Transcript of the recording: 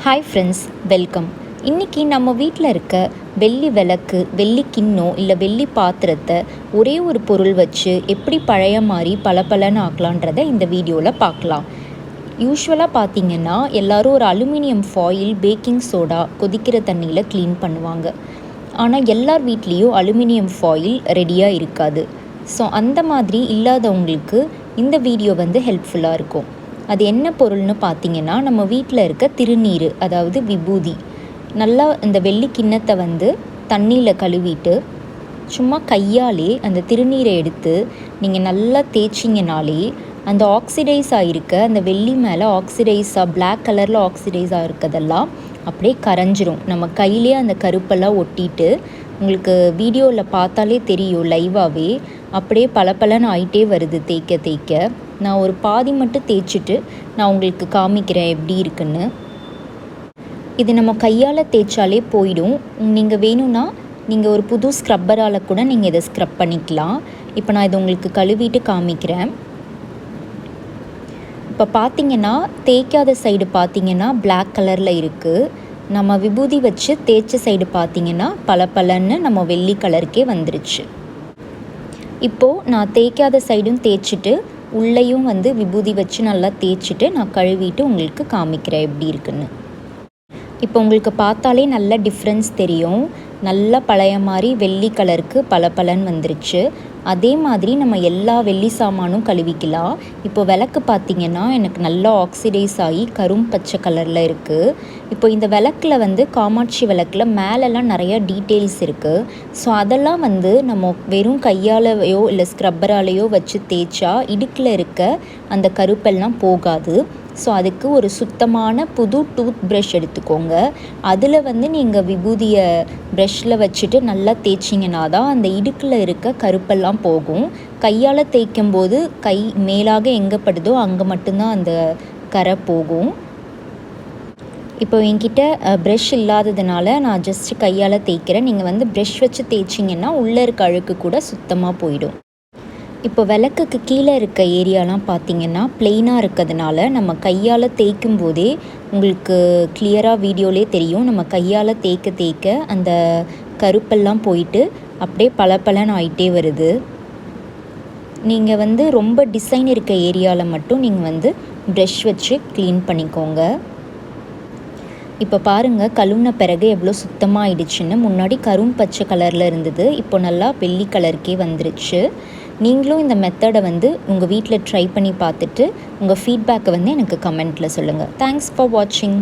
Hi friends, welcome. இன்றைக்கி நம்ம வீட்டில் இருக்க வெள்ளி விளக்கு, வெள்ளி கிண்ணம் இல்லை வெள்ளி பாத்திரத்தை ஒரே ஒரு பொருள் வச்சு எப்படி பழைய மாதிரி பளபளன்னு ஆக்கலான்றதை இந்த வீடியோவில் பார்க்கலாம். யூஸ்வலாக பார்த்திங்கன்னா எல்லோரும் ஒரு அலுமினியம் ஃபாயில், பேக்கிங் சோடா கொதிக்கிற தண்ணியில் க்ளீன் பண்ணுவாங்க. ஆனால் எல்லார் வீட்லேயும் அலுமினியம் ஃபாயில் ரெடியாக இருக்காது. ஸோ அந்த மாதிரி இல்லாதவங்களுக்கு இந்த வீடியோ ஹெல்ப்ஃபுல்லாக இருக்கும். அது என்ன பொருள்னு பார்த்திங்கன்னா, நம்ம வீட்டில் இருக்க திருநீர், அதாவது விபூதி. நல்லா இந்த வெள்ளி கிண்ணத்தை தண்ணியில் கழுவிட்டு சும்மா கையாலே அந்த திருநீரை எடுத்து நீங்கள் நல்லா தேய்ச்சிங்கனாலே அந்த ஆக்சிடைஸ் ஆகிருக்க அந்த வெள்ளி மேலே ஆக்சிடைஸாக பிளாக் கலரில் ஆக்சிடைஸ் ஆகிருக்கதெல்லாம் அப்படியே கரைஞ்சிரும். நம்ம கையிலே அந்த கருப்பெல்லாம் ஒட்டிட்டு உங்களுக்கு வீடியோவில் பார்த்தாலே தெரியும், லைவாகவே அப்படியே பளபளன்னு ஆகிட்டே வருது தேய்க்க தேய்க்க. நான் ஒரு பாதி மட்டும் தேய்ச்சிட்டு நான் உங்களுக்கு காமிக்கிறேன் எப்படி இருக்குன்னு. இது நம்ம கையால் தேய்ச்சாலே போயிடும். நீங்கள் வேணும்னா நீங்கள் ஒரு புது ஸ்க்ரப்பரால் கூட நீங்கள் இதை ஸ்க்ரப் பண்ணிக்கலாம். இப்போ நான் இதை உங்களுக்கு கழுவிட்டு காமிக்கிறேன். இப்போ பார்த்திங்கன்னா தேய்க்காத சைடு பார்த்திங்கன்னா பிளாக் கலரில் இருக்குது. நம்ம விபூதி வச்சு தேய்ச்ச சைடு பார்த்திங்கன்னா பளபளன்னு நம்ம வெள்ளி கலருக்கே வந்துருச்சு. இப்போது நான் தேய்க்காத சைடும் தேய்ச்சிட்டு உள்ளேயும் விபூதி வச்சு நல்லா தேய்ச்சிட்டு நான் கழுவிட்டு உங்களுக்கு காமிக்கிறேன் எப்படி இருக்குன்னு. இப்போ உங்களுக்கு பார்த்தாலே நல்ல டிஃப்ரென்ஸ் தெரியும். நல்லா பழைய மாதிரி வெள்ளி கலருக்கு பளபளன்னு வந்துருச்சு. அதே மாதிரி நம்ம எல்லா வெள்ளி சாமானும் கழுவிக்கலாம். இப்போ விளக்கு பார்த்திங்கன்னா எனக்கு நல்லா ஆக்சிடைஸ் ஆகி கரும் பச்சை கலரில் இருக்குது. இப்போ இந்த விளக்கில் காமாட்சி விளக்கில் மேலெல்லாம் நிறையா டீட்டெயில்ஸ் இருக்குது. ஸோ அதெல்லாம் நம்ம வெறும் கையாலையோ இல்லை ஸ்க்ரப்பராலேயோ வச்சு தேய்ச்சா இடுக்கில் இருக்க அந்த கருப்பெல்லாம் போகாது. ஸோ அதுக்கு ஒரு சுத்தமான புது டூத் ப்ரஷ் எடுத்துக்கோங்க. அதில் நீங்கள் விபூதியை ப்ரஷ்ஷில் வச்சுட்டு நல்லா தேய்ச்சிங்கன்னா தான் அந்த இடுக்கில் இருக்க கருப்பெல்லாம் போகும். கையால் தேய்க்கும் போது கை மேலாக எங்கே படுதோ அங்கே மட்டும்தான் அந்த கரை போகும். இப்போ என்கிட்ட ப்ரஷ் இல்லாததுனால நான் ஜஸ்ட் கையால் தேய்க்கிறேன். நீங்கள் ப்ரஷ் வச்சு தேய்ச்சிங்கன்னா உள்ளே இருக்க அழுக்கு கூட சுத்தமாக போயிடும். இப்போ விளக்குக்கு கீழே இருக்க ஏரியாலாம் பார்த்திங்கன்னா ப்ளெயினாக இருக்கிறதுனால நம்ம கையால் தேய்க்கும் போதே உங்களுக்கு கிளியராக வீடியோலே தெரியும். நம்ம கையால் தேய்க்க தேய்க்க அந்த கருப்பெல்லாம் போயிட்டு அப்படியே பளபளன்னு ஆகிட்டே வருது. நீங்கள் ரொம்ப டிசைன் இருக்க ஏரியாவில் மட்டும் நீங்கள் ப்ரஷ் வச்சு க்ளீன் பண்ணிக்கோங்க. இப்போ பாருங்கள், கழுவுன பிறகு எவ்வளோ சுத்தமாக ஆயிடுச்சுன்னு. முன்னாடி கரும் பச்சை கலரில் இருந்தது, இப்போ நல்லா வெள்ளி கலருக்கே வந்துருச்சு. நீங்களும் இந்த மெத்தடை உங்கள் வீட்டில் ட்ரை பண்ணி பார்த்துட்டு உங்கள் ஃபீட்பேக்கை எனக்கு கமெண்ட்டில் சொல்லுங்கள். தேங்க்ஸ் ஃபார் வாட்சிங்.